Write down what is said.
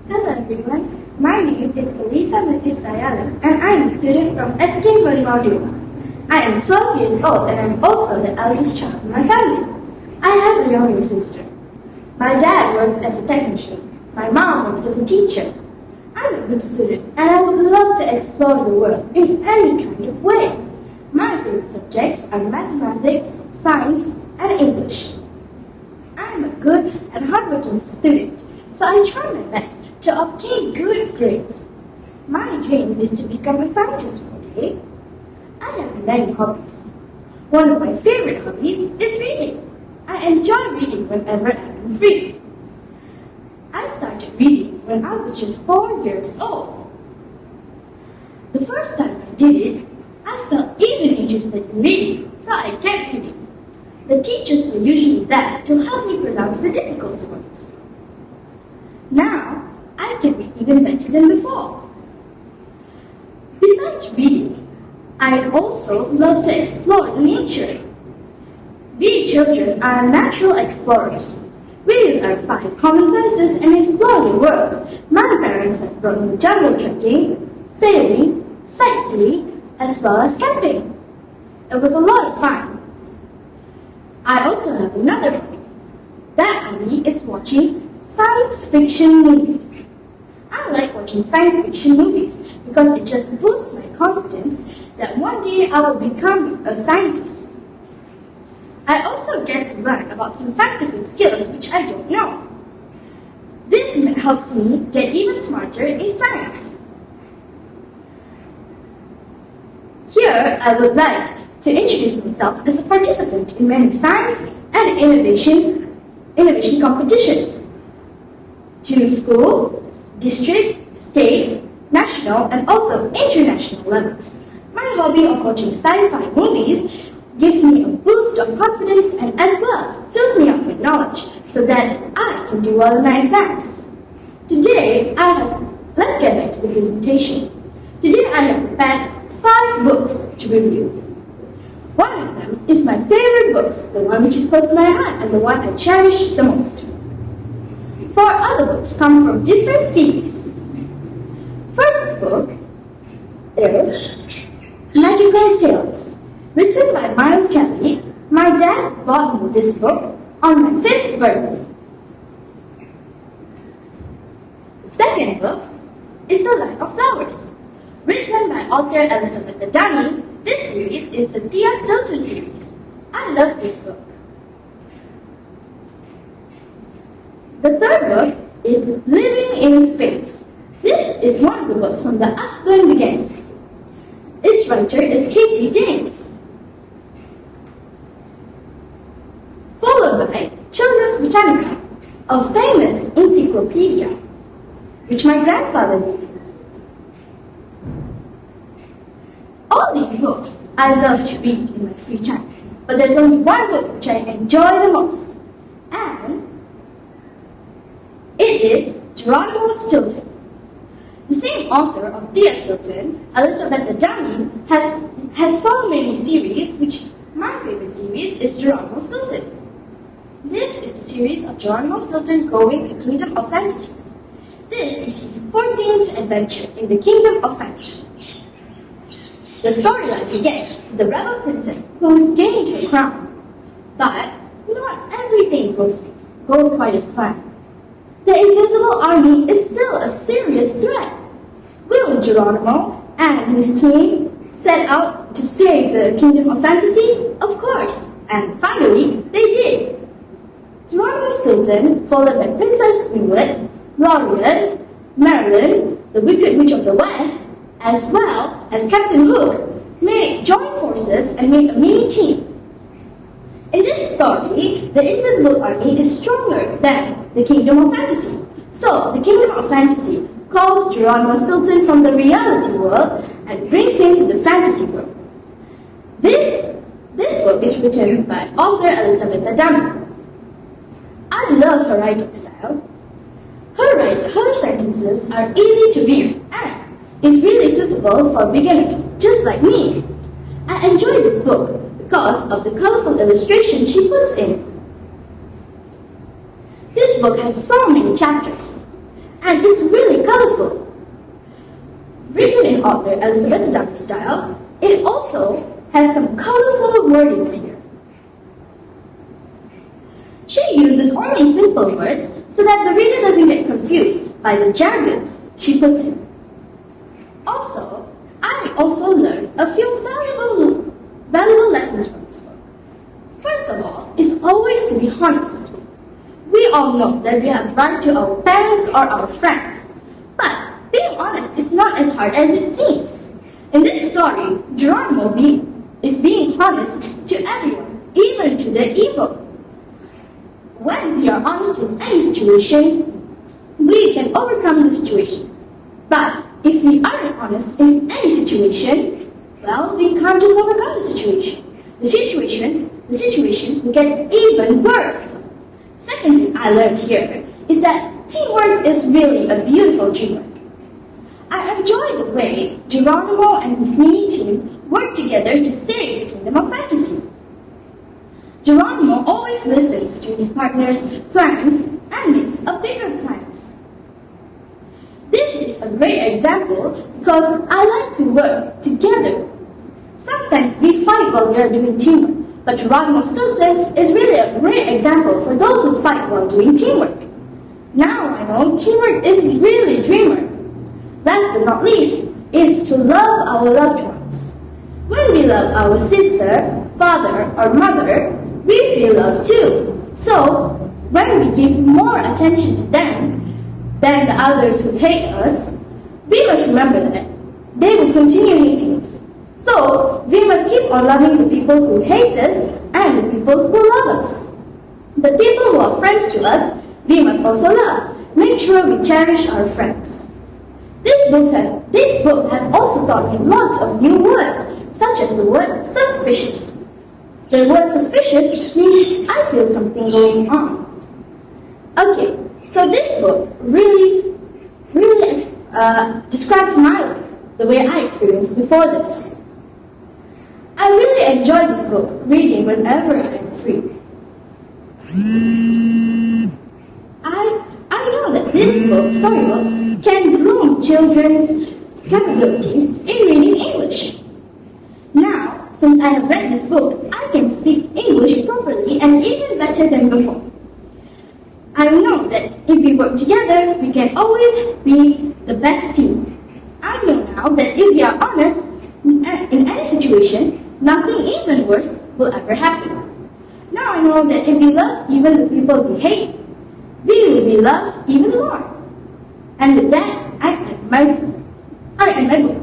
Hello everyone, my name is Thayalan and I am a student from SK Merlimau. I am 12 years old and I am also the eldest child in my family. I have a younger sister. My dad works as a technician. My mom works as a teacher. I'm a good student and I would love to explore the world in any kind of way. My favorite subjects are mathematics, science, and English. I'm a good and hardworking student, so I try my best to obtain good grades. My dream is to become a scientist one day. I have many hobbies. One of my favorite hobbies is reading. I enjoy reading whenever I am free. I started reading when I was just 4 years old. The first time I did it, I felt even interested in reading, so I kept reading. The teachers were usually there to help me pronounce the difficult words. Now, I can read even better than before. Besides reading, I also love to explore the nature. We children are natural explorers. We use our 5 common senses and explore the world. My parents have brought me jungle trekking, sailing, sightseeing, as well as camping. It was a lot of fun. I also have another hobby. That hobby is watching science fiction movies. I like watching science fiction movies because it just boosts my confidence that one day I will become a scientist. I also get to learn about some scientific skills which I don't know. This helps me get even smarter in science. Here, I would like to introduce myself as a participant in many science and innovation competitions to school, district, state, national, and also international levels. My hobby of watching sci-fi movies gives me a boost of confidence and as well fills me up with knowledge so that I can do well in my exams. Today, let's get back to the presentation. Today I have prepared 5 books to review. One of them is my favorite books, the one which is close to my heart and the one I cherish the most. 4 other books come from different series. First book is Magical Tales, written by Miles Kelly. My dad bought me this book on my 5th birthday. The second book is The Land of Flowers, written by author Elizabeth Adani. This series is the Tia Stilton series. I love this book. The third book is Living in Space. This is one of the books from the Usborne Begins. Its writer is Katie Danes. Followed by Children's Britannica, a famous encyclopedia, which my grandfather gave me. All these books I love to read in my free time, but there's only one book which I enjoy the most, and it is Geronimo Stilton. The same author of Tia Stilton, Elizabeth Adani, has so many series, which my favorite series is Geronimo Stilton. This is the series of Geronimo Stilton going to Kingdom of Fantasies. This is his 14th adventure in the Kingdom of Fantasy. The storyline begins with the rebel princess who has gained her crown. But not everything goes quite as planned. The invisible army is still a serious threat. Will Geronimo and his team set out to save the Kingdom of Fantasy? Of course, and finally they did. Geronimo Stilton, followed by Princess Ringlet, Lorien, Marilyn, the Wicked Witch of the West, as well as Captain Hook, may join forces and make a mini team. In this story, the invisible army is stronger than the Kingdom of Fantasy. So, the Kingdom of Fantasy calls Geronimo Stilton from the reality world and brings him to the fantasy world. This book is written by author Elizabeth Adani. I love her writing style. Her sentences are easy to read and is really suitable for beginners, just like me. I enjoy this book because of the colorful illustration she puts in. This book has so many chapters, and and it's really colorful. Written in author Elizabeth Dunn style, it also has some colorful wordings here. She uses only simple words so that the reader doesn't get confused by the jargons she puts in. Also, I also learned a few valuable lessons from this book. First of all, is always to be honest. We all know that we have lied to our parents or our friends, but being honest is not as hard as it seems. In this story, Geronimo is being honest to everyone, even to the evil. When we are honest in any situation, we can overcome the situation. But if we aren't honest in any situation, well, we can't just overcome the situation. The situation will get even worse. Second thing I learned here is that teamwork is really a beautiful teamwork. I enjoy the way Geronimo and his mini team work together to save the kingdom of fantasy. Geronimo always listens to his partner's plans and makes a bigger plans. This is a great example because I like to work together. Sometimes we fight while we are doing teamwork, but Geronimo Stilton is really a great example for those who fight while doing teamwork. Now I know teamwork is really dreamwork. Last but not least is to love our loved ones. When we love our sister, father, or mother, we feel love too. So, when we give more attention to them than the others who hate us, we must remember that they will continue hating us. So, we must keep on loving the people who hate us and the people who love us. The people who are friends to us, we must also love. Make sure we cherish our friends. This book has also taught me lots of new words, such as the word suspicious. The word suspicious means I feel something going on. Okay, so this book really describes my life, the way I experienced before this. I really enjoy this book, reading whenever I am free. I know that this storybook, can groom children's capabilities in reading English. Now, since I have read this book, I can speak English properly and even better than before. I know that if we work together, we can always be the best team. I know now that if we are honest in any situation, nothing even worse will ever happen. Now I know that if we love even the people we hate, we will be loved even more. And with that, I end my book.